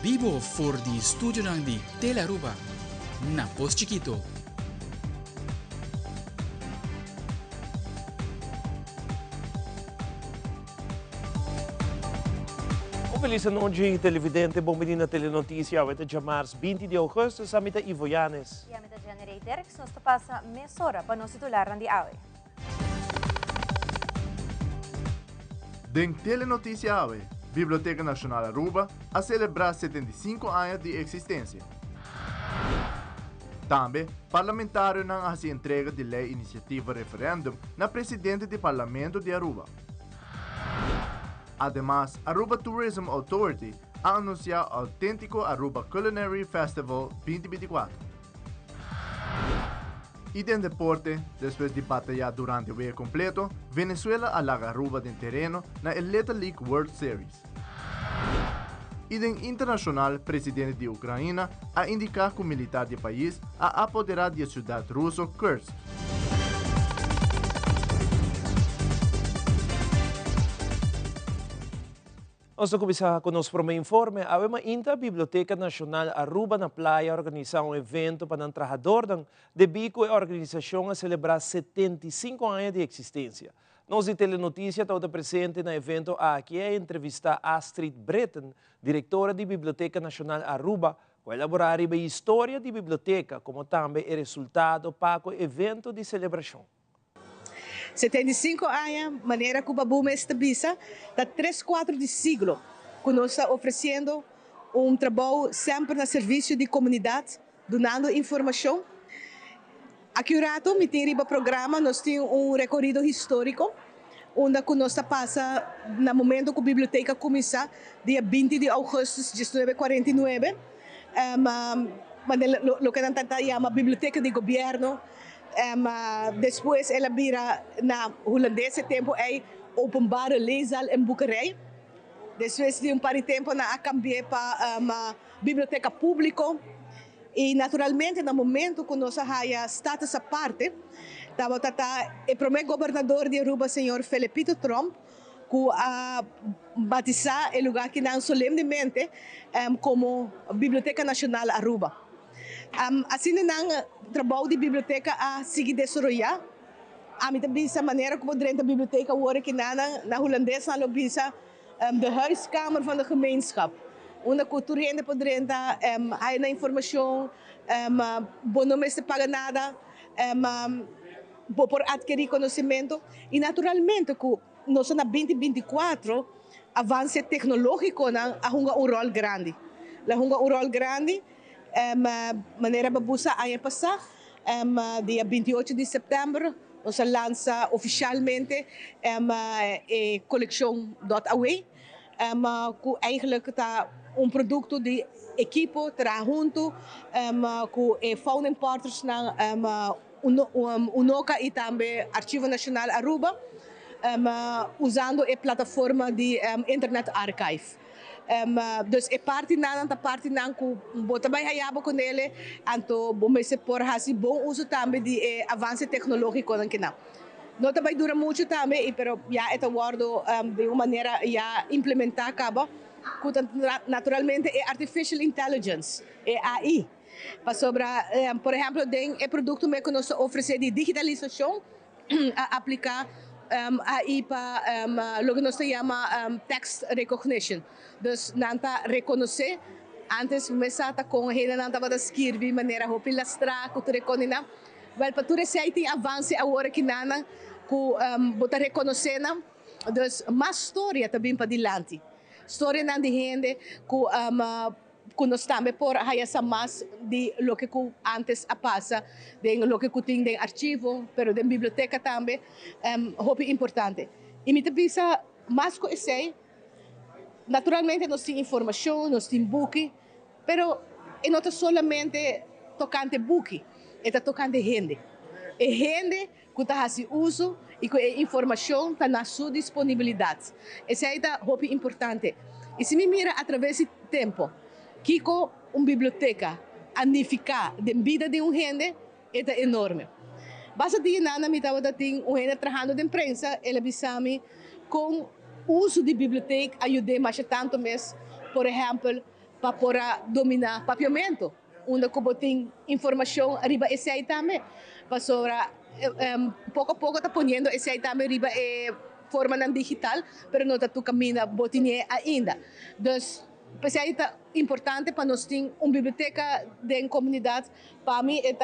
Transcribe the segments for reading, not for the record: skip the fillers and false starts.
Bibo for di studio ng di Tele-Aruba. Na Post Chiquito. Feliz noite, televidente. Bom menino na Telenotícia. Hoje é março 20 de agosto. Sa mita Ivo Yanes. E a mita January Derek. Nos pasa mesora para nos titularan di awe. Den Telenotícia AWE, Biblioteca Nacional Aruba, a celebrar 75 anos de existência. Também, parlamentário não se entrega de lei iniciativa referendum na presidente do Parlamento de Aruba. Además, Aruba Tourism Authority a anunciado Autêntico Aruba Culinary Festival 2024. E em deporte, depois de batalhar durante o ano completo, Venezuela alaga Aruba de terreno na Elite League World Series. E em internacional, presidente de Ucrânia a indicar que o militar do país a apoderar da cidade russa Kursk. Vamos começar com o nosso primeiro informe. A Biblioteca Nacional Aruba na Playa organizar evento para o trabalhador de bico e organização a celebrar 75 anos de existência. Nós de Telenotícia estamos presente no evento aqui a entrevistar Astrid Breton, diretora da Biblioteca Nacional Aruba, para elaborar a história da biblioteca, como também o resultado para o evento de celebração. 75 anos, maneira que o Babu estabeleça, da 3/4 de siglo, que nós está oferecendo trabalho sempre no serviço de comunidade, dando informação. Aqui o rato, me tem o programa, nós temos recorrido histórico, onde nós passa no momento que a biblioteca começa, dia 20 de agosto de 1949, o que nós chama Biblioteca de Governo. Depois ela vira na holandese tempo é openbare leeszaal em boekerij. Depois de par de tempo na cambiei para biblioteca pública e naturalmente no momento que nós haya status aparte, estava o primeiro governador de Aruba, senhor Felipito Trump, que batizar o lugar que não solenemente como Biblioteca Nacional Aruba. Assim não trabalho de biblioteca a seguir desenvolver. A mim também essa maneira como dentro da biblioteca hoor que na holandês na bisa de huiskamer van de gemeenschap. Onde cultura ainda poderia há na informação, bom não se paga nada, por adquirir conhecimento e naturalmente que nós na 2024 avanço tecnológico a um rol grande. La um rol grande. Maneira babusa ano passado, dia 28 de setembro, nós lança oficialmente a coleção .away, que eigenlijk está produto de equipo trabalha junto com founding partners na UNOCA e também Arquivo Nacional Aruba, usando a plataforma de Internet Archive. Dus a parte não que bota bem hayaba com ele, então bom se por hasi bom uso também de avanço tecnológico que não. Não também dura muito também, pero já é guardo de uma maneira já implementar acaba, que naturalmente é artificial intelligence, é AI. Para sobre, por exemplo, tem produto que nós oferecemos de digitalização a aplicar AI para o que nós chamamos text recognition. Dus nanta reconhecer antes começar com ele nanta vai escrever de maneira hopi lastra que tu reconhece. Well, para tu receita avance agora que nana que bota reconhecer na, dus mais história também para dilante. História não de gente que nós também por haya sa mais de lo que antes a passa, de lo que tem de arquivo, pero de biblioteca também, hopi importante. E me pensa mais que esse naturalmente nós temos informação, nós temos book, pero não é somente tocante book, é tocante gente. É gente que está fazendo uso e que a informação está na sua disponibilidade. Isso é muito importante. E se me mira através do tempo, que com uma biblioteca anificar de vida de gente é enorme. Basta dizer nada, me estava tem gente trabalhando de imprensa, ela bisami com uso de biblioteca ajuda mais tanto mesmo, por exemplo, para dominar papiamento. Onde como tem informação arriba esse aí também. Para pouco a pouco está ponendo esse aí também arriba forma não digital, mas não está tu caminho botinha ainda. Então, isso aí é importante para nós ter uma biblioteca da comunidade. Para mim é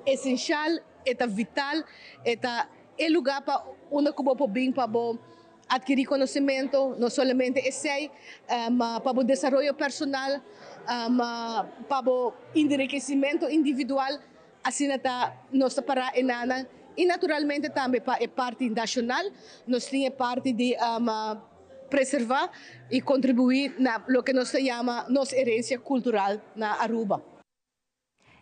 essencial, é vital, é lugar para onde como bem para adquirir conhecimento, não somente esse, para o desenvolvimento personal, para o enriquecimento individual, assim está nossa para enana. E naturalmente também para a parte nacional, nós temos parte de preservar e contribuir na lo que nós chama nossa herência cultural na Aruba.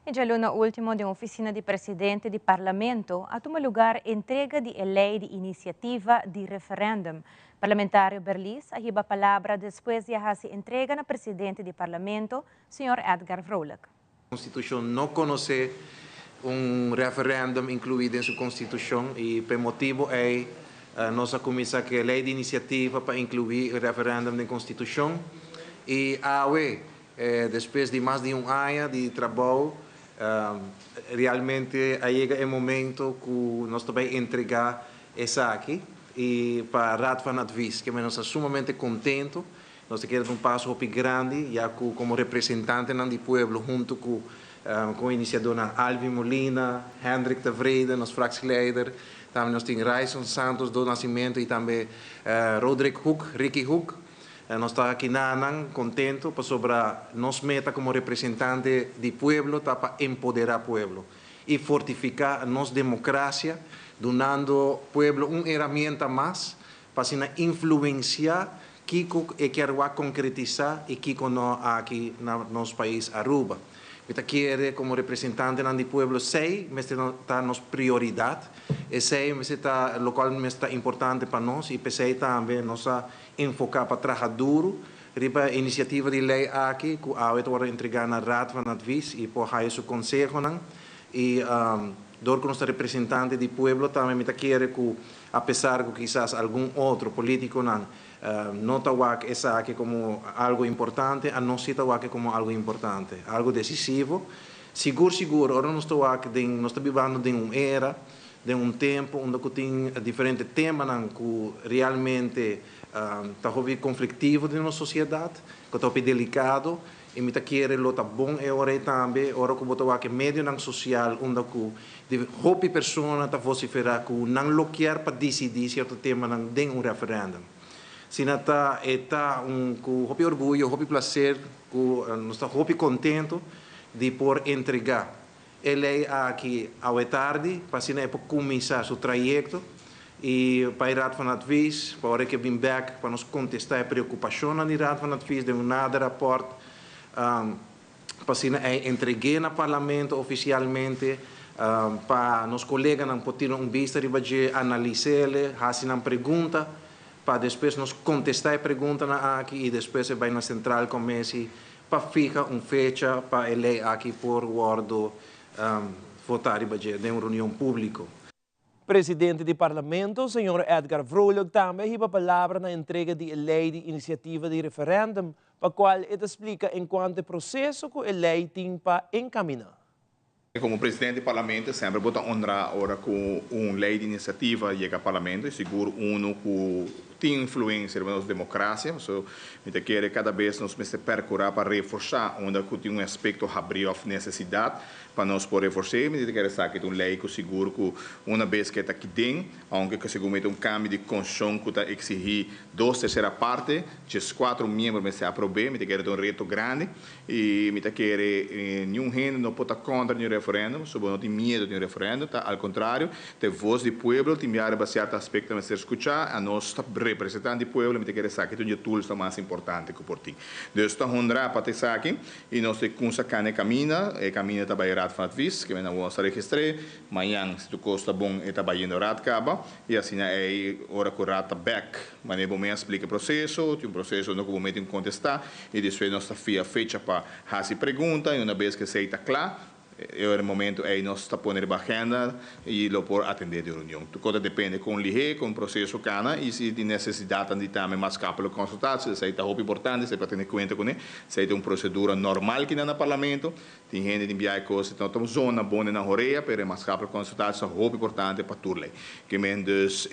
E já na último de oficina de presidente do parlamento, a tomar lugar entrega de lei de iniciativa de referendum. Parlamentário Berlis a a palavra depois de a entrega na presidente do parlamento, Sr. Edgar Vrolijk. A Constituição não conhece referendum incluído em sua Constituição e por motivo é nossa comissão que a lei de iniciativa para incluir o referendum na Constituição e depois de mais de ano de trabalho realmente chega o momento que nós também entregar essa aqui e para a Raad van Advies, que nós estamos sumamente contentos. Nós queremos passo grande, já como representante do povo, junto com o iniciador Alvin Molina, Hendrik de Vrede, nosso fractieleider. Também nós temos Raison Santos do Nascimento e também Roderick Hoek, Ricky Hoek. Nós estamos aqui contentos sobre nossa meta como representante do povo, para empoderar o povo e fortificar a nossa democracia, dando ao povo uma ferramenta mais para influenciar que quer concretizar e que aqui no nosso país Aruba. Eu quero, como representante do povo, sei que está nossa prioridade, e sei que está local é importante para nós, e sei também nós enfocar para trabalhar duro, a iniciativa de lei aqui, que vai entregar na Raad van Advies e por aí o conselho, e dor que nosso representante do povo também quero que, apesar de quizás algum outro político não está essa aqui como algo importante, a nós está aqui como algo importante, algo decisivo. Seguro, agora nós estamos vivendo em uma era, de um tempo onde tem diferentes temas que realmente está conflitivo na nossa sociedade, que está delicado, e me quero lutar bom e ora também, ora que botar aqui meio social, onde que hope pessoa está vociferar que não loquear para decidir certo tema de um referendum. Sinata está com orgulho, prazer, nós estamos contentes de por entregar. Ele é aqui à tarde, para começar seu trajeto e para a Raad van Advies, para que vem back para nos contestar a preocupação na Raad van Advies de nada rapport, para entregar no parlamento oficialmente, para nos colegas não poder vista de analisar, fazer uma pergunta, para depois nos contestar a pergunta aqui e depois vai na central comece para ficar uma fecha para ele aqui por guardo votar de uma reunião pública. Presidente do Parlamento, Sr. Edgar Vrolijk, também a palavra na entrega de lei de iniciativa de referendum, para qual ele explica em quanto processo que a lei tem para encaminhar. Como presidente do Parlamento, sempre vou honrar agora com uma lei de iniciativa chega ao Parlamento e seguro que tem influência na nossa democracia. Eu quero cada vez nos percorrer para reforçar onde tem um aspecto abrir de necessidade para nós poder reforçar. Eu quero saber que uma lei que seguro que uma vez que está aqui dentro, aunque seguramente um cambio de Constituição que está exigir 2/3 partes, os 4 membros se aprovar, eu quero um reto grande e eu quero nenhum gente não pode contra o referendo, sobre não tem medo de um referendo, tá? Ao contrário, tem voz do povo, tem um certo aspecto de ser escutar, a nós representante do povo, eu quero saber que o tool é mais importante que o portinho. Então, estou honrado para ter aqui e nós temos que caminhar está para Raad van Advies, que vamos registrar, amanhã, se tu custa bom, está para ir Raad Caba, e assim é hora que o Raad está back, mas eu vou explicar o processo, tem um processo onde eu vou contestar, e depois nós está fecha para fazer pergunta, e uma vez que você está claro, o momento aí nós está pondo a agenda e lo por atender a reunião. Tudo depende com o processo cana e se de necessidade de também mais capelo consultação, isso está muito importante, você pode ter conta com ele, se é uma procedura normal que no parlamento, tem gente de enviar coisas, então temos zona boa na roreia, para mais capelo consultação, é muito importante para tudo. Que men dus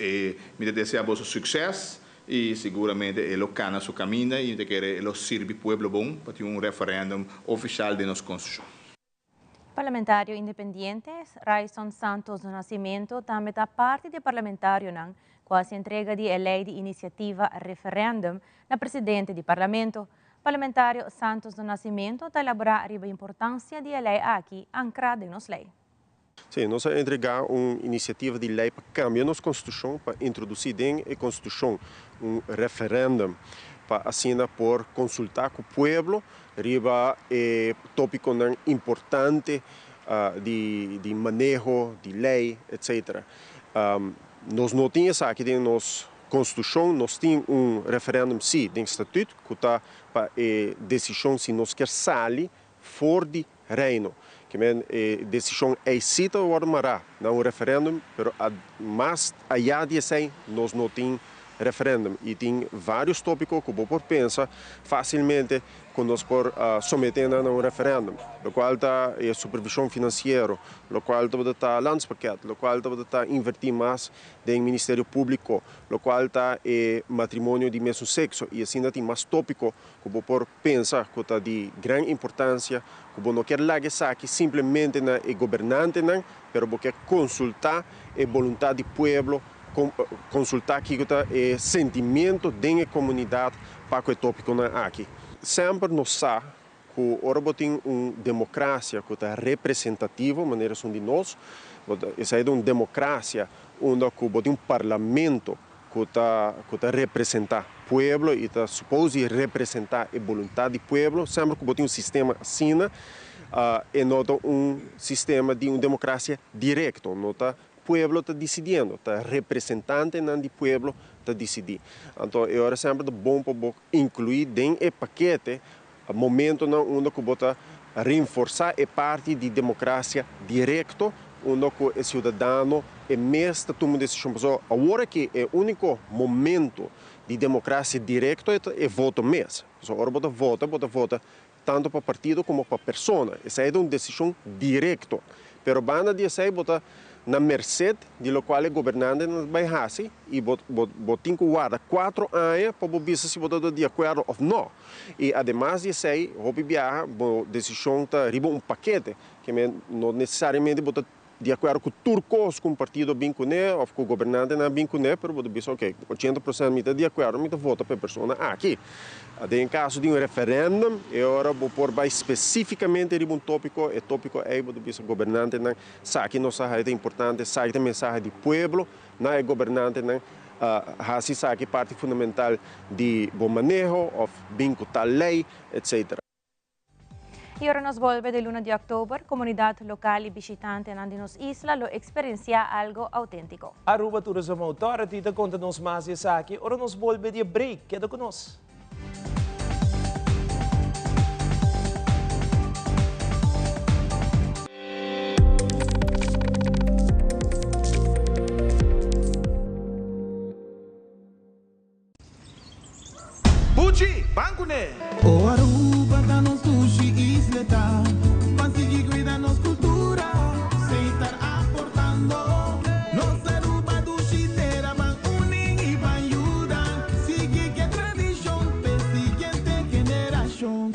me desejo sucesso e seguramente ele cana seu caminho e ele quer servir o povo bom para ter referendo oficial de nossa Constituição. Parlamentário independente Raison Santos do Nascimento também está parte do parlamentário não quase entrega de lei de iniciativa referendum na presidente do parlamento. Parlamentário Santos do Nascimento está elaborar a importância de lei aqui ancrada em nossa lei. Sim, nós vamos entregar uma iniciativa de lei para cambiar nossa Constituição, para introduzir dentro da Constituição referendum, para assinar por consultar com o povo, riba tópico importante de manejo de lei, etc. Nós não tínhamos aqui dentro da nossa Constituição, nós tínhamos referendum, sim, dentro do Estatuto, que está para a decisão se nós quer sair fora do reino. Que a decisão é cita ou armará, não referendum, mas allá de assim nós não temos referendum e tem vários tópicos que você pensa facilmente quando nós por sometendo a um referendum, o qual está a supervisão financeira, o qual está landspaquete, o qual está invertir mais no Ministério Público, o qual está matrimônio de mesmo sexo e assim tem mais tópicos que você por pensa que está de grande importância, que você não quer largar aqui simplesmente na governante, mas você quer consultar a vontade do povo, consultar aqui o sentimento da comunidade para que o tópico aqui. Sempre nós sabemos que ora tem uma democracia que é representativa, maneira de nós, essa é uma democracia onde tem um parlamento que está representar o povo e está suposto representar a vontade do povo, sempre que tem um sistema assim, e não um sistema de uma democracia direta, não está o povo está decidindo, está representante do povo está decidindo. Então, é sempre bom para incluir dentro do paquete o momento onde você está reforçar a parte de democracia direta, onde o cidadão é mesmo tomando decisão. Agora que é o único momento de democracia direta é voto mesmo. Agora você vota tanto para partido como para pessoa. Essa é uma decisão direta. Mas banda de você vota na mercê de lo qual o governante vai fazer e tem que guardar 4 anos para ver se você está de acordo ou não. E, además de isso, a decisão está arriba um paquete, que não necessariamente você de acordo com turcos, com o partido bem com ele, ou com o governante não bem com ele, mas você diz, ok, 80% está de acordo, mas vota para a pessoa aqui. Em caso de um referendum, agora vou pôr especificamente um tópico, e tópico é o governante não sabe nossa é importante, sabe a mensagem do povo, não é governante não sabe parte fundamental de bom manejo, ou bem com tal lei, etc. E ahora nos vuelve de 1 de octubre, comunidad local y visitante en Andinos Isla lo experiencia algo auténtico. Aruba Tourism Authority te conta-nos mais isso aqui, ahora nos vuelve de break, queda conosco. Pucci, banco né? O Aruba tá nos sushi isleta, mas seguir cuidando nos cultura, sem estar aportando. Nossa Aruba do Chitera, van unem e van ajudar, seguir que tradição, para seguinte geração.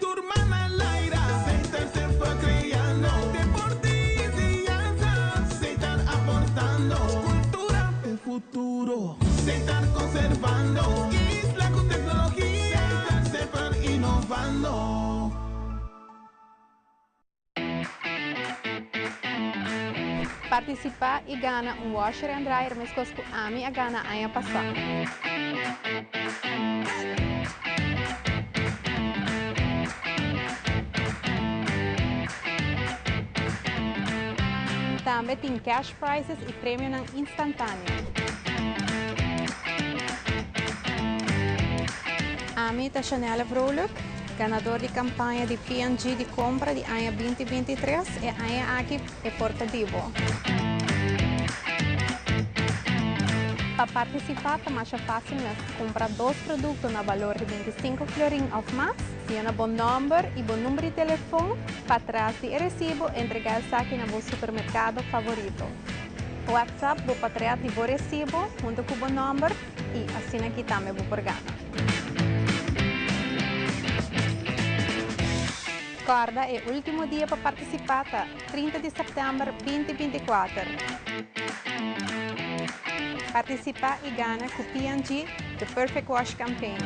Turma na laira, sem estar sempre criando, deporte e ensinança, sem estar aportando, cultura e futuro, sem estar conservando. Participar e ganhar um washer and dryer, mas com a minha gana a passar. Também tem cash prizes e prêmio instantâneo. A minha tá Chanel vrolijk. ganador de campanha de P&G de compra de ano 2023 é ano aqui em Porto Vivo. Para participar, é mais fácil comprar 2 produtos no valor de 25 florin ou mais, tiene bom número e bom número de telefone para trás de recibo entregar aqui no supermercado favorito. O WhatsApp vou para trás de recibo junto com o bom número e assim aqui também vou por gana. Recorda, é o último dia para participar, 30 de setembro 2024. Participar e ganha com o P&G The Perfect Wash Campaign.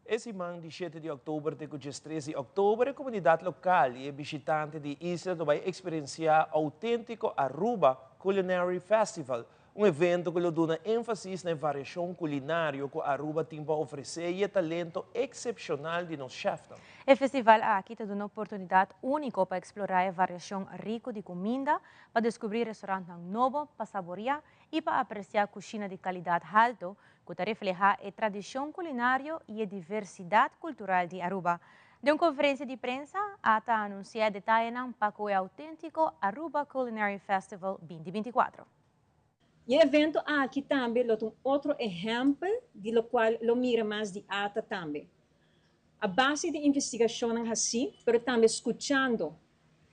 Esse mês de 7 de outubro até o dia 13 de outubro, a comunidade local e visitante de Isla vai experienciar o autêntico Aruba Culinary Festival, evento que dá ênfase na variação culinária que Aruba tem para oferecer e o talento excepcional de nossos chefes. O festival aqui te dá uma oportunidade única para explorar a variação rica de comida, para descobrir restaurantes novos para saborear e para apreciar a cozinha de qualidade alta, que refleja a tradição culinária e a diversidade cultural de Aruba. De uma conferência de prensa, ata anuncia detalhes para o autêntico Aruba Culinary Festival 2024. E o evento aqui também é outro exemplo de lo qual lo mira mais de ata também. A base de investigação é assim, mas também escutando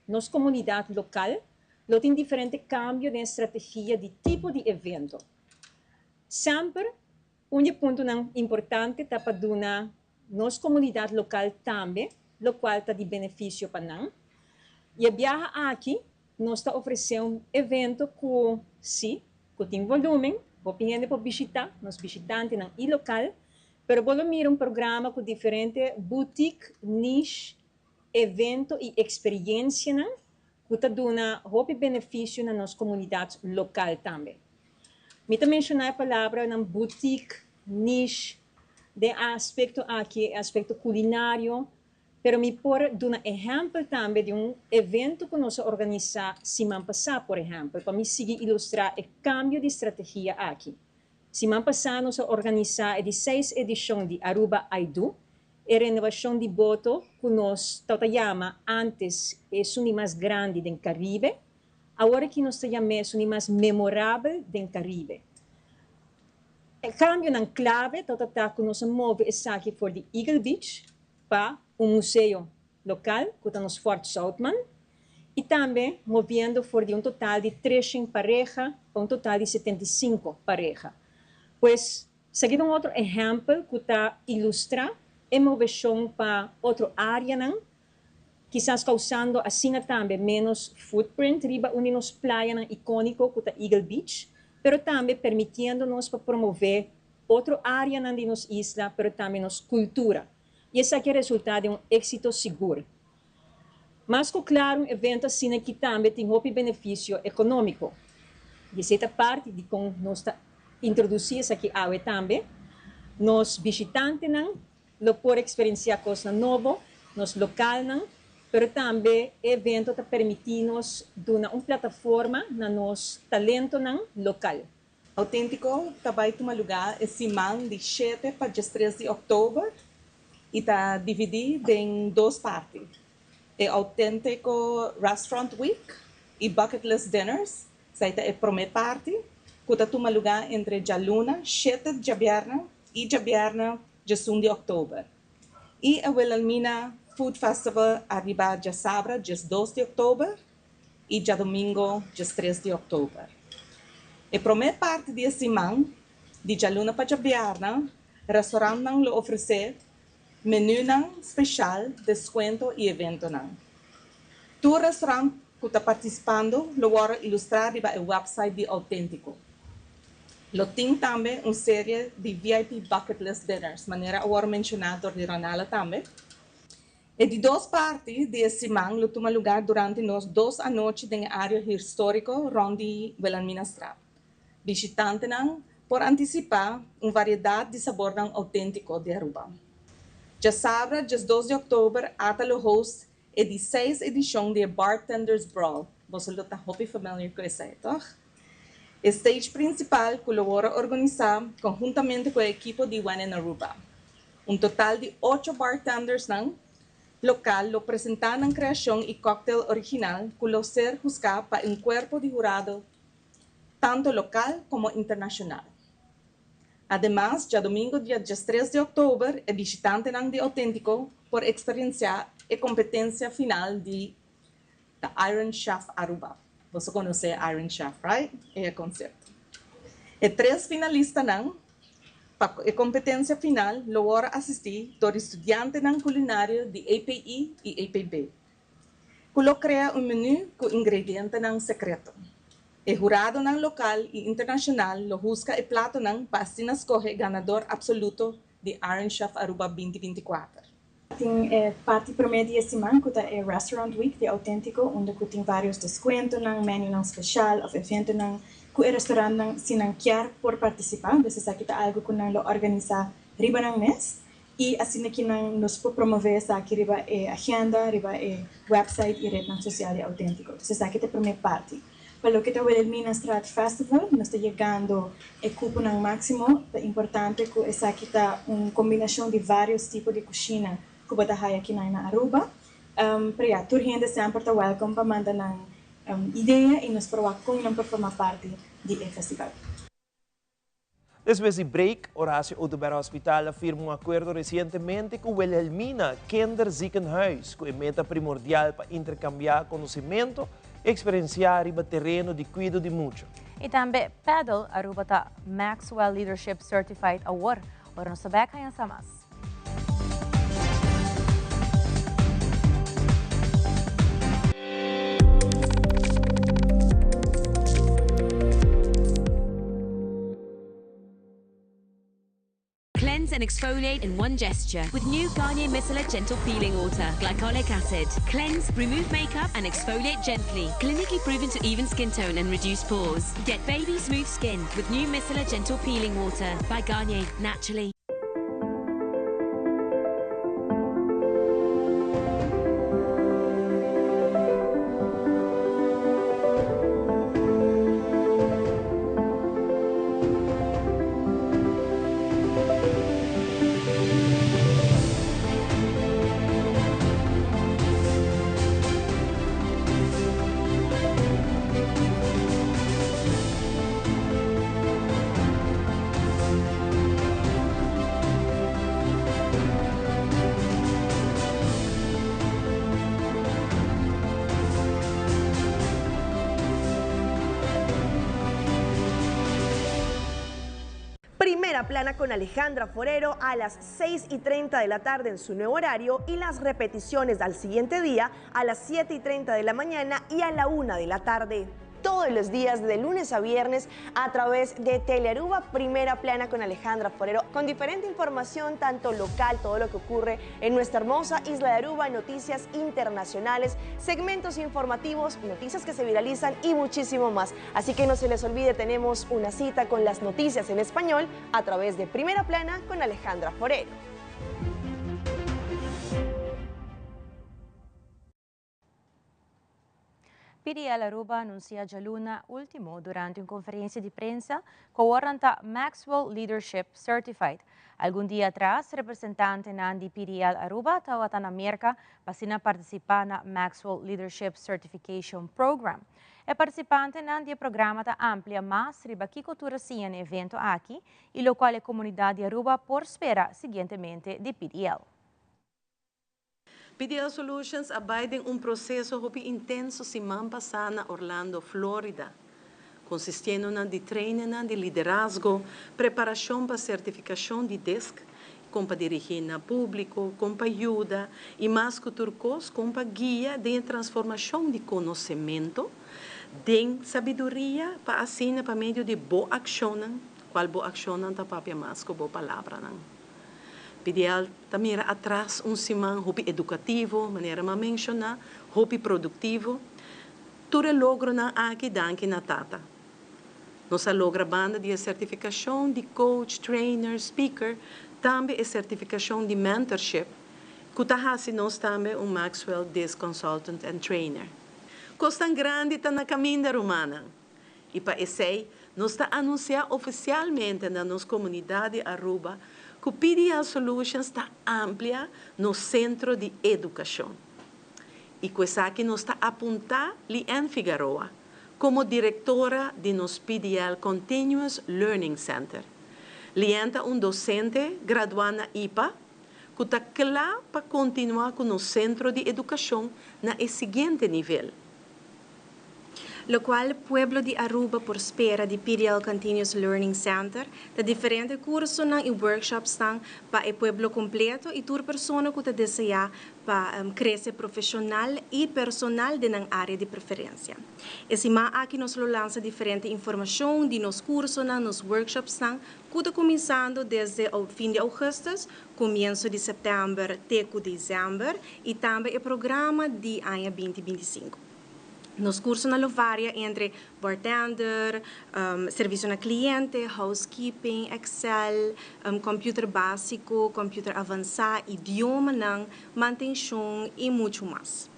nossa comunidade local, lo tem diferente cambio de estratégia de tipo de evento. Sempre, ponto importante para dar nossa comunidade local também, lo qual está de benefício para nós. E a viagem aqui, nós está oferecendo evento com, sim, que tem volume, opinião para visitar, nos visitantes e local, pero vamos mirar programa com diferentes boutique, niche, evento e experiência, que está dando benefício na nossa comunidade local também. Me também mencionar a palavra na boutique, niche, de aspecto aqui, aspecto culinário, pero me por dar exemplo também de evento que nós organizamos semana passada, por exemplo, para me seguir ilustrar o cambio de estratégia aqui. Semana passada nós organizamos a 16ª edição de Aruba I Do, a renovação de voto que nós chamamos antes é o mais grande do Caribe, agora que nós chamamos o mais memorável do Caribe. O cambio na clave, que nós movemos aqui for the Eagle Beach, para museu local, que está nos Fort Southman, e também movendo for de total de 13 parejas para total de 75 parejas. Pois, seguindo outro exemplo que está ilustra a moveção para outra área, quizás causando assim também menos footprint, riba uninos praia icônico que está Eagle Beach, pero também permitindo-nos para promover outra área de nossa isla, pero também nossa cultura. E esse aqui é o resultado de êxito seguro. Mas, claro, um evento assim que também tem benefício econômico. E essa parte de como nós introduzimos aqui também, nos visitantes não podem experienciar coisas novas, nos local, mas também o evento está permitindo-nos dar uma plataforma na nosso talento local. Autêntico também toma lugar esse mês de 7 para 13 de outubro, e está dividido em 2 partes. É Autêntico Restaurant Week e Bucket List Dinners. Essa é a primeira parte, que está toma lugar entre a luna, 7 de janeiro e janeiro, 1 de outubro. E a Wilhelmina Food Festival arriba de sábado, 2 de outubro, e de domingo, 3 de outubro. A primeira parte desse mês, de luna para janeiro, o restaurante lhe oferece menu especial, desconto e evento. Tu restaurante que está participando, lo vai ilustrar no website de Autêntico. Lo tem também uma série de VIP Bucket List Dinners, maneira a eu mencionar de Ronala também. E de 2 partes desse mês, lo toma lugar durante nos 2 noites na área histórica Rondi Wilhelmina Straat. Visitantes por antecipar uma variedade de sabor autêntico de Aruba. Já sábado, 2 de outubro, até o host a 16ª edição de Bartenders Brawl. Você está muito familiar com isso, tá? El stage principal colabora organizar conjuntamente con el equipo de One in Aruba. Un total de 8 bartenders local lo presentan en creación y cóctel original que lo ser juzgado para un cuerpo de jurado tanto local como internacional. Además, ya domingo, dia 3 de octubre, el visitante de Auténtico por experienciar la competencia final de Iron Chef Aruba. Você conhece Iron Chef, right? É o conceito. E 3 finalistas para a competência final logra assistir dos estudiantes culinária de API e APB. Que cria menu com ingredientes secreto. O jurado local e internacional lo busca o prato para assim escolher ganador absoluto de Iron Chef Aruba 2024. Tem parte promedia semana que é Restaurant Week de Auténtico, onde tem vários descontos, menu especial, ou evento que o restaurante se não quer por participar, então isso aqui é algo que nós organiza riba no mês e assim que nós nos promover essa aqui riba é agenda, riba é website e rede social de Auténtico. Então isso aqui é a primeira parte. Para o que é o Wilhelmina Strat Festival, nós estamos chegando ao cupo máximo, é importante que essa aqui está uma combinação de vários tipos de cozinha que bota aqui na Aruba. Para a gente sempre está welcome para mandar ideia e nos provar como para formar parte do festival. Después de break, Horacio Oduber Hospital firma un acuerdo recientemente con Wilhelmina Kinderziekenhuis, que es meta primordial para intercambiar conocimiento, experienciar y terreno de cuidado de mucho. E também Paddle Aruba ta Maxwell Leadership Certified Award. Ora nos sabek hayan sa mas. Cleanse and exfoliate in one gesture with new Garnier Micellar Gentle Peeling Water, glycolic acid. Cleanse, remove makeup and exfoliate gently. Clinically proven to even skin tone and reduce pores. Get baby smooth skin with new Micellar Gentle Peeling Water by Garnier, naturally. Primera plana con Alejandra Forero a las 6:30 de la tarde en su nuevo horario y las repeticiones al siguiente día a las 7:30 de la mañana y a la 1 de la tarde. Todos los días de lunes a viernes a través de Telearuba, Primera Plana con Alejandra Forero, con diferente información tanto local, todo lo que ocurre en nuestra hermosa isla de Aruba, noticias internacionales, segmentos informativos, noticias que se viralizan y muchísimo más. Así que no se les olvide, tenemos una cita con las noticias en español a través de Primera Plana con Alejandra Forero. PDL Aruba anuncia già luna ultimo durante una conferenza di prensa con warranta Maxwell Leadership Certified. Algún día atrás, representante di PDL Aruba tawatan Amerika pasina participa na Maxwell Leadership Certification Program. E participante di programma ta amplia mas riba chi cultura sia in evento aqui e lo quale comunità di Aruba por spera seguentemente di PDL. PDL Solutions abide em processo intenso semana passada na Orlando, Flórida, consistindo de treino de liderazgo, preparação para certificação de DESC, com para dirigir na público, com para ajuda e mais que turcos, com para guia de transformação de conhecimento, de sabedoria para assim para meio de boa ação, qual boa ação não está para mais que boa palavra não. PDL também atrás semana hobby educativo, maneira de mencionar, hobby produtivo. Tudo logro na aqui danke na tata. Nós logra banda de certificação de coach, trainer, speaker, também a certificação de mentorship. Kutahasi nós também Maxwell Desk Consultant and Trainer. Costan grande tá na caminho da romana. E para esse nós está anunciando oficialmente na nossa comunidade de Aruba que o PDL Solutions está amplia no centro de educação. E com isso aqui nós está apontando Liane Figueroa como diretora de nosso PDL Continuous Learning Center. Liane é docente graduada na IPA, que está claro para continuar com o centro de educação na seguinte nível. Lo qual pueblo de Aruba por espera de PDL Continuous Learning Center, de diferentes cursos e workshops para o pueblo completo e toda pessoa que deseja para crescer profissional e personal de na área de preferência. Esse aqui nós lança diferente informação de nos cursos nos workshops que está começando desde o fim de agosto, começo de setembro até dezembro e também o programa de ano 2025. Nos cursos varia entre bartender, serviço ao cliente, housekeeping, Excel, computer básico, computer avançado, idioma, manutenção e muito mais.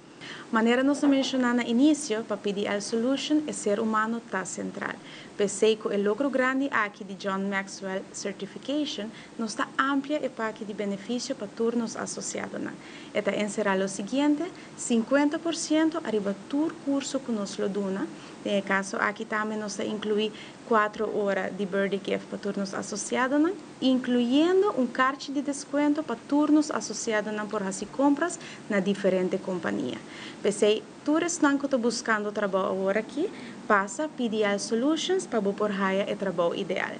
Maneira nós mencionar no início, para PDL Solution, é ser humano está central. Pensei que o logro grande aqui de John Maxwell Certification nos está amplia e paque de benefício para turnos associados. Eta encerrar o seguinte, 50% arriba todo curso que nos lo dona. No caso, aqui também nos inclui 4 horas de birthday gift para turnos associados, incluyendo cartão de desconto para turnos associados por as compras na diferente companhia. Pensei, todos estão buscando trabalho agora aqui, passa PDL Solutions para por hire o trabalho ideal.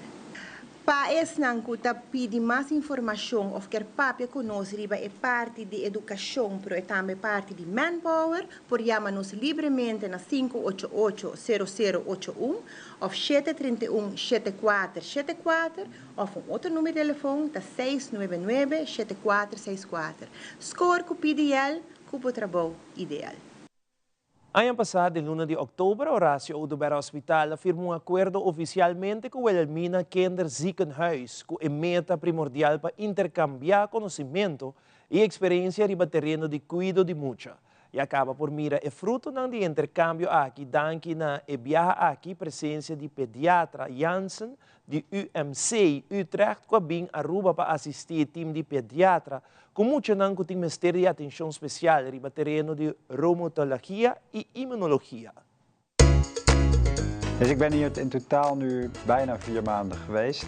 Para esse nancuta pedir mais informação ou quer papel conosco riba é parte de educação, mas é também parte de manpower, por chamar-nos livremente na 588-0081 ou 731-7474 ou outro número de telefone da 699-7464. Score com PDL, com o trabalho ideal. Ano passado, em 1 de outubro, Horácio Oduber Hospital afirmou acordo oficialmente com o Wilhelmina Kinderziekenhuis, que é meta primordial para intercambiar conhecimento e experiência em terreno de cuidado de mucha. E acaba por mirar o fruto de intercâmbio aqui, danke na viaja aqui presença de pediatra Jansen de UMC Utrecht, que vem a Aruba para assistir o time de pediatra, com muito que tem mistério de atenção especial no terreno de reumatologia e imunologia. Dus ik ben hier in totaal nu bijna 4 maanden geweest.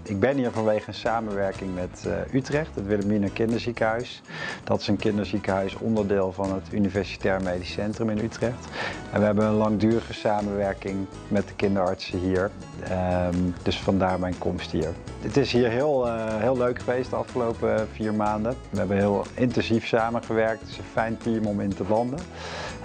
Ik ben hier vanwege een samenwerking met Utrecht, het Wilhelmina Kinderziekenhuis. Dat is een kinderziekenhuis onderdeel van het Universitair Medisch Centrum in Utrecht. En we hebben een langdurige samenwerking met de kinderartsen hier. Dus vandaar mijn komst hier. Het is hier heel leuk geweest de afgelopen 4 maanden. We hebben heel intensief samengewerkt. Het is een fijn team om in te landen.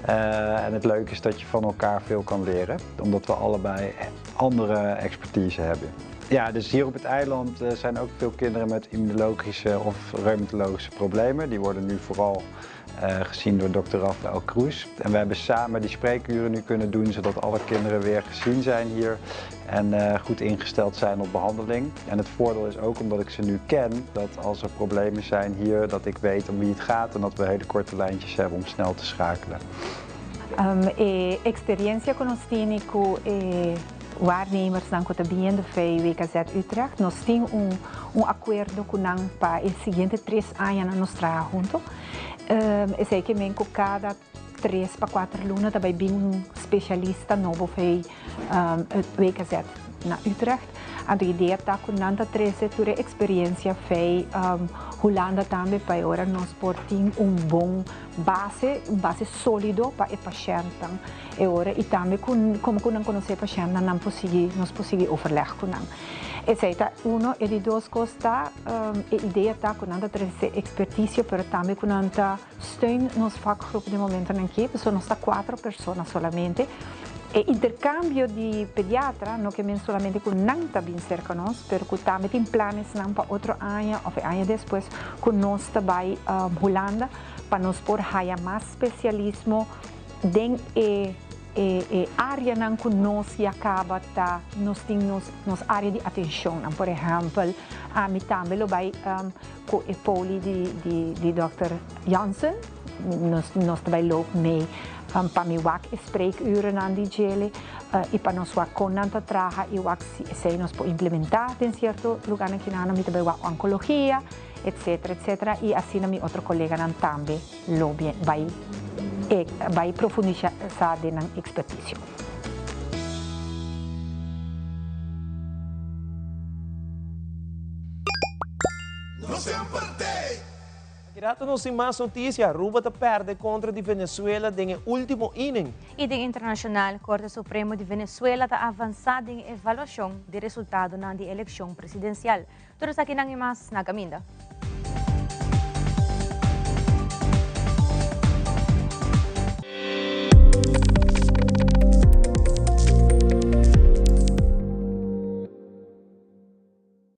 En het leuke is dat je van elkaar veel kan leren, omdat we allebei andere expertise hebben. Ja, dus hier op het eiland zijn ook veel kinderen met immunologische of reumatologische problemen. Die worden nu vooral gezien door dokter Rafael Cruz. En we hebben samen die spreekuren nu kunnen doen, zodat alle kinderen weer gezien zijn hier en goed ingesteld zijn op behandeling. En het voordeel is ook, omdat ik ze nu ken, dat als er problemen zijn hier, dat ik weet om wie het gaat en dat we hele korte lijntjes hebben om snel te schakelen. Experiência que nós temos com waarnemers dan também de WKZ Utrecht. Nós temos acordo com them para os seguintes 3 anos nós trabalhamos juntos. Eu sei que cada 3 para 4 anos também tem especialista novo para WKZ na Utrecht. A ideia está com nanta 13 toda experiência fei Holanda também para agora nós portem bom base sólido para o paciente agora e também como não conhecer o paciente nós conseguimos overleg com ele. Etc. Uno e de duas coisas a ideia está com nanta 13 expertise, pero também com nanta steun nos vakgroep de momento aqui, então nós está 4 pessoas solamente. E intercambio de pediatra, não que somente com nanta bem cerca nós, mas que também tem planos para outro ano ou ano depois, que nós também Holanda, para nós por mais especialismo dentro área não que nós acaba tá nós temos nos área de atenção, por exemplo, a mim também vai com o poli de Dr. Jansen, nós também loop mee para me wak spreekuren aan die gele e para nós wak konanta traga e wak se nós po implementar em certo lugar aqui na mi também wak oncologia, etc. E assim mi outro colega nan também lobby vai profundizar na expertise. Direto nos tem mais notícia, Aruba te perde contra de Venezuela em último inning. E de internacional, Corte Supremo de Venezuela está avançada em avaliação de resultado na eleição presidencial. Tudo isso aqui nang imas na Caminda.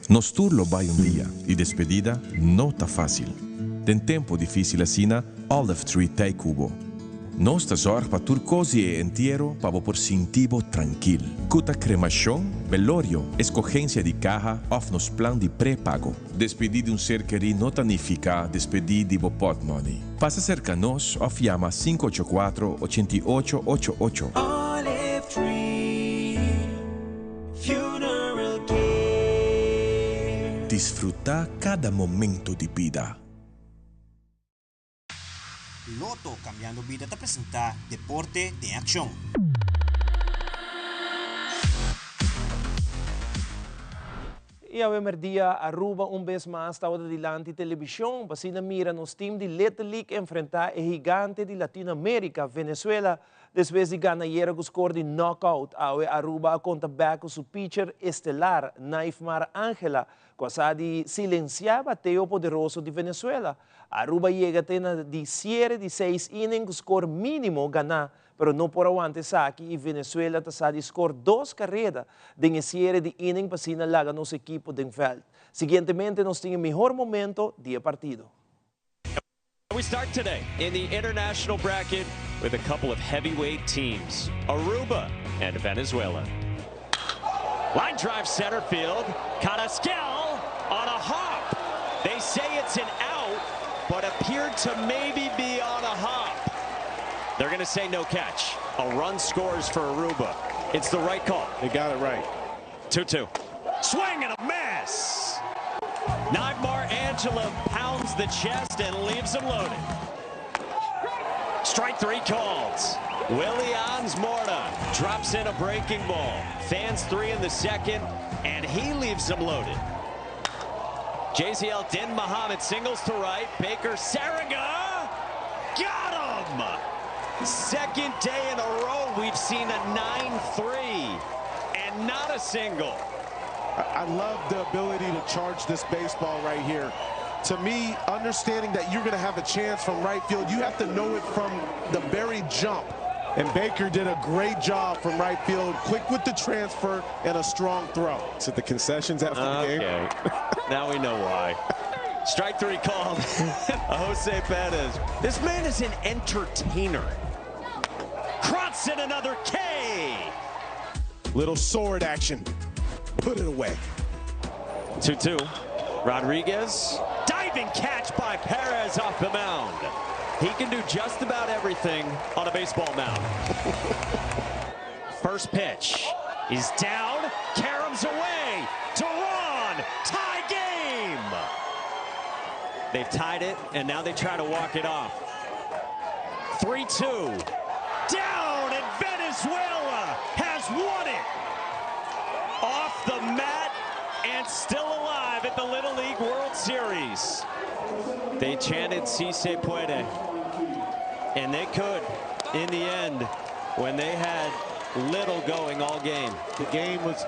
Nos turlo vai dia e despedida não está fácil. Tem tempo difícil assim, Olive Tree tem cubo. Nós está zorg para turcosi e inteiro para por sentivo tranquilo. Cuta cremação, velorio, escogência de caja, of nos plan de pré-pago. Despedir de ser querido não significa despedir de pot money. Passa cerca nós, of llama 584-8888. Olive Tree Funeral Care. Desfrutar cada momento de vida. Loto Cambiando Vida te presenta Deporte de Acción. E ao dia, Aruba vez mais está delante televisão, para se mira nos time de Little League enfrentar o gigante de Latinoamérica, Venezuela, depois de ganhar o score de knockout. Aruba conta back su pitcher estelar, Naifmar Ángela, quase de silenciar bateo poderoso de Venezuela. Aruba chega de cierre de 6 innings, score mínimo ganhar, pero não por aguante saque e Venezuela está de score 2 carreras de cierre de inning para se laga nos equipo de veld. Seguintemente, nós temos o melhor momento do partido. We start today in the international bracket with a couple of heavyweight teams, Aruba and Venezuela. Line drive center field, Carrasquel on a hop. They say it's an out, but appeared to maybe be on a hop. They're going to say no catch. A run scores for Aruba. It's the right call. They got it right. 2-2. Swing and a miss. Naifmar Ángela pounds the chest and leaves him loaded. Strike 3 called. Willians Morta drops in a breaking ball. Fans 3 in the second, and he leaves him loaded. JZL Din Muhammad singles to right. Baker Saraga got him! Second day in a row we've seen a 9-3 and not a single. I love the ability to charge this baseball right here. To me, understanding that you're going to have a chance from right field, you have to know it from the very jump. And Baker did a great job from right field, quick with the transfer and a strong throw. So the concessions after the game. Now we know why. Strike 3 called. Jose Perez. This man is an entertainer. Cronson, another K. Little sword action. Put it away. 2-2. Rodriguez. Diving catch by Perez off the mound. He can do just about everything on a baseball mound. First pitch. He's down. Karam's away. Duran. Tie game. They've tied it, and now they try to walk it off. 3-2. Down, and Venezuela has won it. Off the mat and still alive at the Little League World Series. They chanted "Si se puede," and they could in the end when they had little going all game. The game was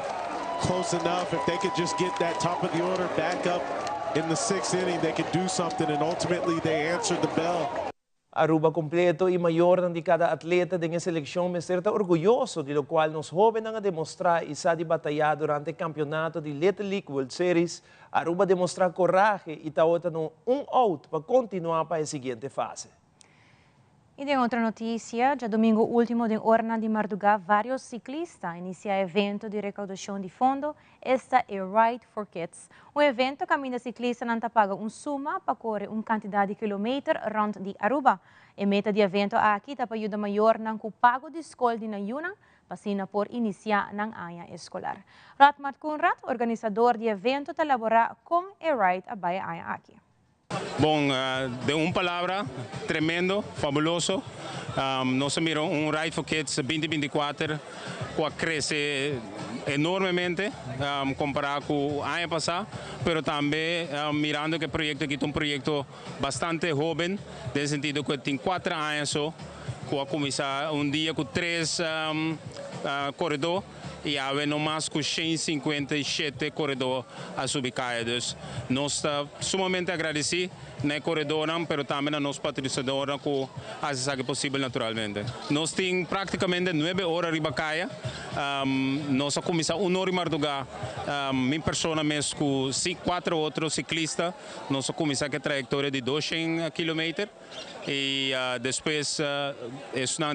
close enough. If they could just get that top of the order back up in the 6th inning, they could do something, and ultimately they answered the bell. Aruba completo e maior de cada atleta de seleção me está orgulhoso de lo qual nos jovens han a demonstrar e sa de batalhar durante o campeonato de Little League World Series. Aruba demonstra coragem e está outra no out para continuar para a seguinte fase. E em outra notícia, já domingo último de Orna de Mardugá, vários ciclistas iniciaram evento de recaudação de fundo. Esta é Ride for Kids. O evento caminha ciclista não paga suma para correr quantidade de quilômetros rond de Aruba. A meta do evento aqui está para ajudar maior não com pago de escola de Nayuna, passina por iniciar na área escolar. Ratmat Kunrat, organizador do evento, está elaborar com a Ride a baia aqui. Bom, de uma palavra, tremendo, fabuloso. Nós miramos Ride for Kids 2024 que cresce enormemente comparado com o ano passado, mas também mirando que o projeto aqui é projeto bastante jovem, no sentido que tem 4 anos só, que começar dia com 3 corredores. E há no mais que 157 corredores a ubicados. Nós estamos sumamente agradecidos no corredor, mas também na nossa patrocinadora que faz o possível naturalmente. Nós temos praticamente 9 horas de bacaia. Nós começamos 1 hora em Mardugá. Minha pessoa mesmo com 4 outros ciclistas. Nós começamos a trajetória de 200 km. E depois,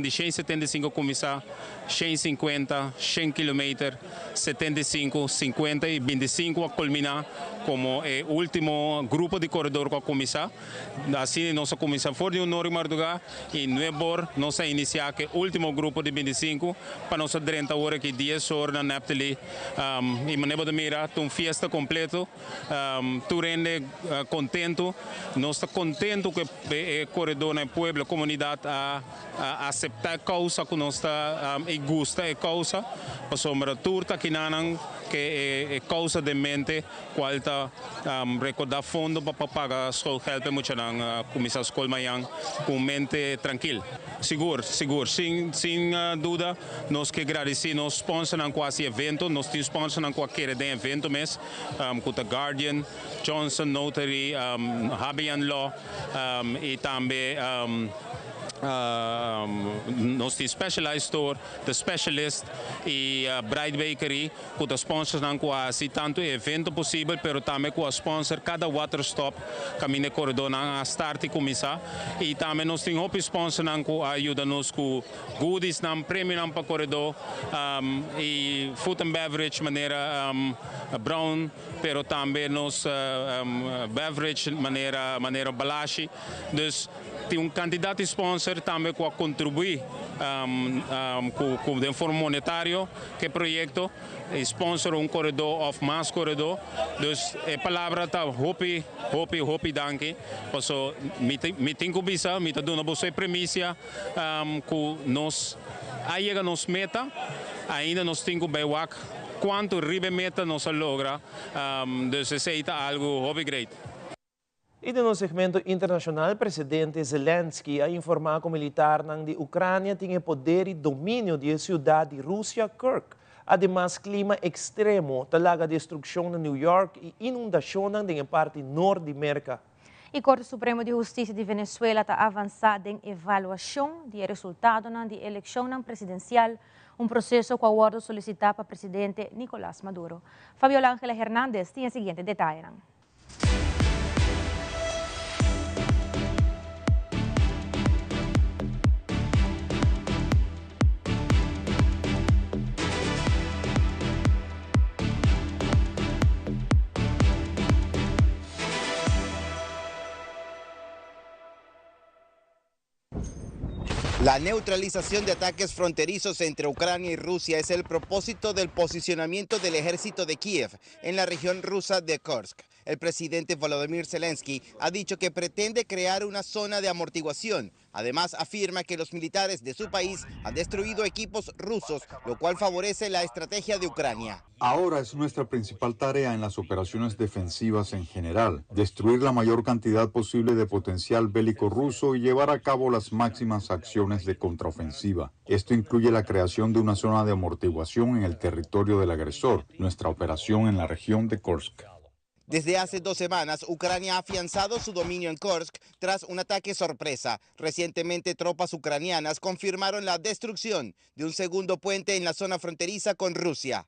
de 175 começar 150, 100 km, 75, 50 e 25 a culminar como o último grupo de corredor que começar. Assim, nós começamos fora de 1 hora em Mardugá e 9 horas nós iniciar o último grupo de 25 para nós 30 horas que 10 horas na Naphtali. E maneira de mirar, uma festa completa, tu rende contento, nós estamos contentos que o corredor na pueblo, a comunidade a aceitar a causa que nós está e gosta a causa, para turta que não que é causa de mente, qual está recordar fundo para pagar school help muito não começar a escola manhã com mente tranquila. Seguro, sem dúvida, nós que agradecer nos sponsor em quase evento, nós temos sponsor em qualquer evento mesmo, com The Guardian, Johnson Notary, Habian Law e também nós temos Specialized Store, The Specialist e Bride Bakery, que os sponsors não quase tanto evento possível, mas também com o sponsor cada water stop caminho corredor na start e começar. E também nós temos outros sponsors que ajudam-nos com goodies, prêmio para corredor e food and beverage maneira brown, pero também nos beverage maneira balashi. Dus tem quantidade de sponsor também que contribui com o forma monetário que o projeto sponsor corredor ou mais corredor. Dus a palavra está hopi danke. Paso me tenho bisa, me dando uma premissa que nós aí nos meta, ainda nós temos bem quanto ribe meta nós logra. Dus isso é algo hobby great. E no segmento internacional, o presidente Zelensky a informado que o militar de Ucrânia tinha poder e domínio da cidade de Rússia, Kursk. Ademais, clima extremo, talaga destruição em New York e inundação em parte norte de América. E Corte Supremo de Justiça de Venezuela está avançada em avaliação de resultado da eleição presidencial, processo que o acordo solicitado para o presidente Nicolás Maduro. Fabiola Ángela Hernández tem o seguinte detalhe. La neutralización de ataques fronterizos entre Ucrania y Rusia es el propósito del posicionamiento del ejército de Kiev en la región rusa de Kursk. El presidente Volodymyr Zelensky ha dicho que pretende crear una zona de amortiguación. Además, afirma que los militares de su país han destruido equipos rusos, lo cual favorece la estrategia de Ucrania. Ahora es nuestra principal tarea en las operaciones defensivas en general, destruir la mayor cantidad posible de potencial bélico ruso y llevar a cabo las máximas acciones de contraofensiva. Esto incluye la creación de una zona de amortiguación en el territorio del agresor, nuestra operación en la región de Kursk. Desde hace 2 semanas, Ucrania ha afianzado su dominio en Kursk tras un ataque sorpresa. Recientemente, tropas ucranianas confirmaron la destrucción de un segundo puente en la zona fronteriza con Rusia.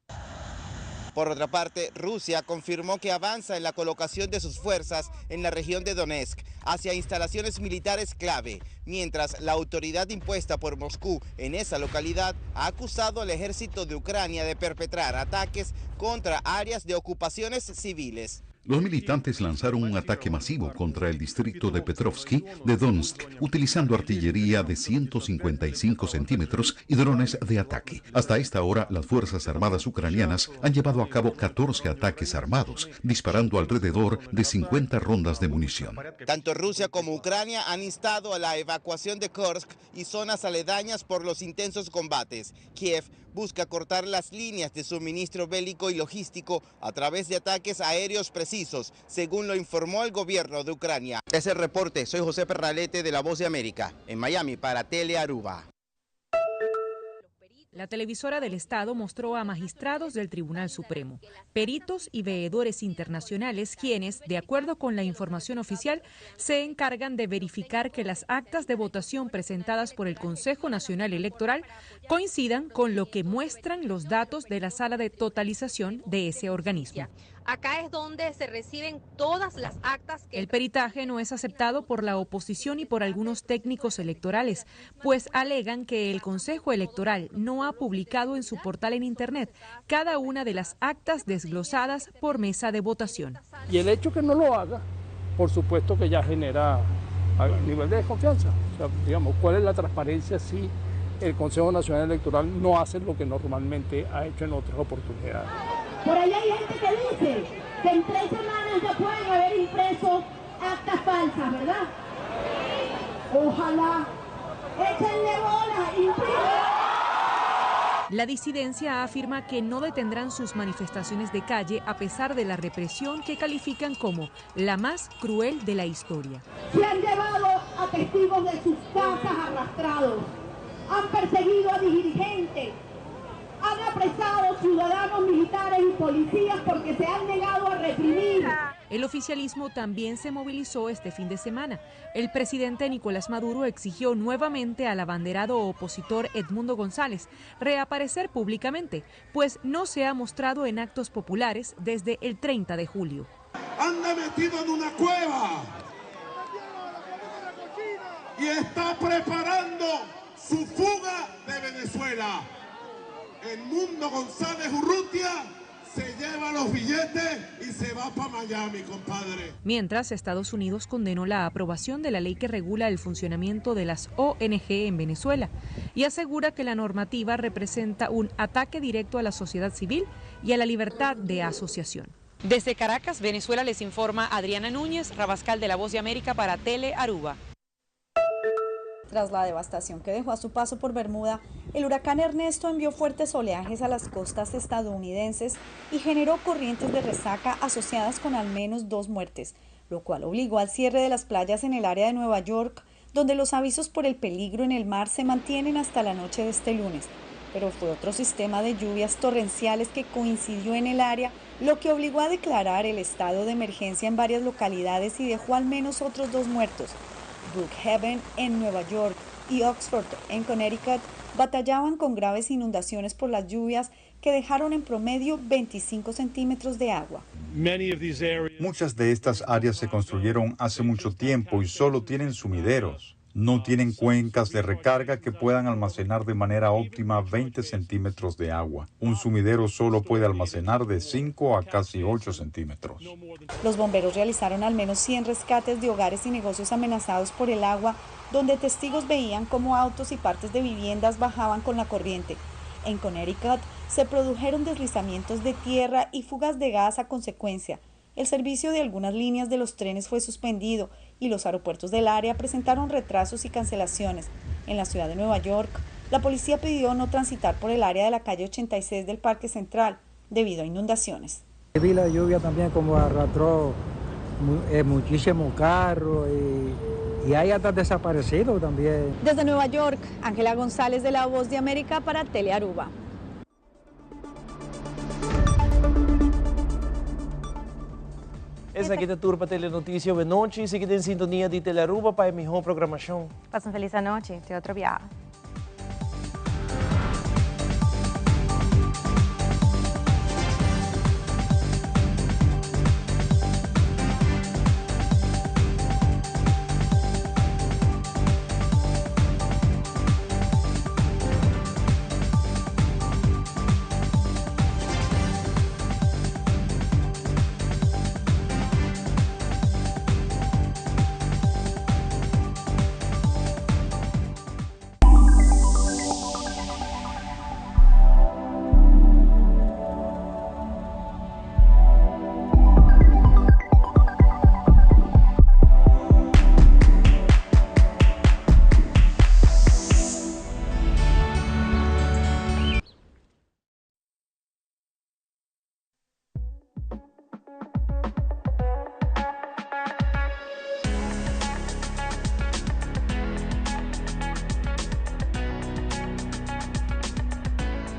Por otra parte, Rusia confirmó que avanza en la colocación de sus fuerzas en la región de Donetsk hacia instalaciones militares clave, mientras la autoridad impuesta por Moscú en esa localidad ha acusado al ejército de Ucrania de perpetrar ataques contra áreas de ocupaciones civiles. Los militantes lanzaron un ataque masivo contra el distrito de Petrovsky de Donetsk, utilizando artillería de 155 centímetros y drones de ataque. Hasta esta hora, las Fuerzas Armadas ucranianas han llevado a cabo 14 ataques armados, disparando alrededor de 50 rondas de munición. Tanto Rusia como Ucrania han instado a la evacuación de Kursk y zonas aledañas por los intensos combates. Kiev busca cortar las líneas de suministro bélico y logístico a través de ataques aéreos precisos, según lo informó el gobierno de Ucrania. Es el reporte. Soy José Perralete de La Voz de América, en Miami para Tele Aruba. La televisora del Estado mostró a magistrados del Tribunal Supremo, peritos y veedores internacionales quienes, de acuerdo con la información oficial, se encargan de verificar que las actas de votación presentadas por el Consejo Nacional Electoral coincidan con lo que muestran los datos de la sala de totalización de ese organismo. Acá es donde se reciben todas las actas. El peritaje no es aceptado por la oposición y por algunos técnicos electorales, pues alegan que el Consejo Electoral no ha publicado en su portal en Internet cada una de las actas desglosadas por mesa de votación. Y el hecho que no lo haga, por supuesto que ya genera nivel de desconfianza. O sea, digamos, ¿cuál es la transparencia si el Consejo Nacional Electoral no hace lo que normalmente ha hecho en otras oportunidades? Por ahí hay gente que dice que en 3 semanas ya pueden haber impreso actas falsas, ¿verdad? Ojalá. Échenle bola, impriman. La disidencia afirma que no detendrán sus manifestaciones de calle a pesar de la represión que califican como la más cruel de la historia. Se han llevado a testigos de sus casas arrastrados, han perseguido a dirigentes, han apresado ciudadanos, militares y policías porque se han negado a reprimir. El oficialismo también se movilizó este fin de semana. El presidente Nicolás Maduro exigió nuevamente al abanderado opositor Edmundo González reaparecer públicamente, pues no se ha mostrado en actos populares desde el 30 de julio. Anda metido en una cueva y está preparando su fuga de Venezuela. Edmundo González Urrutia se lleva los billetes y se va para Miami, compadre. Mientras, Estados Unidos condenó la aprobación de la ley que regula el funcionamiento de las ONG en Venezuela y asegura que la normativa representa un ataque directo a la sociedad civil y a la libertad de asociación. Desde Caracas, Venezuela, les informa Adriana Núñez, Rabascal de La Voz de América para Tele Aruba. Tras la devastación que dejó a su paso por Bermuda, el huracán Ernesto envió fuertes oleajes a las costas estadounidenses y generó corrientes de resaca asociadas con al menos 2 muertes, lo cual obligó al cierre de las playas en el área de Nueva York, donde los avisos por el peligro en el mar se mantienen hasta la noche de este lunes. Pero fue otro sistema de lluvias torrenciales que coincidió en el área, lo que obligó a declarar el estado de emergencia en varias localidades y dejó al menos otros 2 muertos. Brookhaven en Nueva York y Oxford en Connecticut batallaban con graves inundaciones por las lluvias que dejaron en promedio 25 centímetros de agua. Muchas de estas áreas se construyeron hace mucho tiempo y solo tienen sumideros. No tienen cuencas de recarga que puedan almacenar de manera óptima 20 centímetros de agua. Un sumidero solo puede almacenar de 5 a casi 8 centímetros. Los bomberos realizaron al menos 100 rescates de hogares y negocios amenazados por el agua, donde testigos veían cómo autos y partes de viviendas bajaban con la corriente. En Connecticut se produjeron deslizamientos de tierra y fugas de gas a consecuencia. El servicio de algunas líneas de los trenes fue suspendido y los aeropuertos del área presentaron retrasos y cancelaciones. En la ciudad de Nueva York, la policía pidió no transitar por el área de la calle 86 del Parque Central debido a inundaciones. Vi la lluvia también como arrastró muchísimos carros y hay hasta desaparecidos también. Desde Nueva York, Ángela González de La Voz de América para Tele Aruba. Essa aqui é a Turpa Telenotícia de noite. Seguida em sintonia de Tele Aruba para a melhor programação. Pasen feliz noche. Te otro viaje.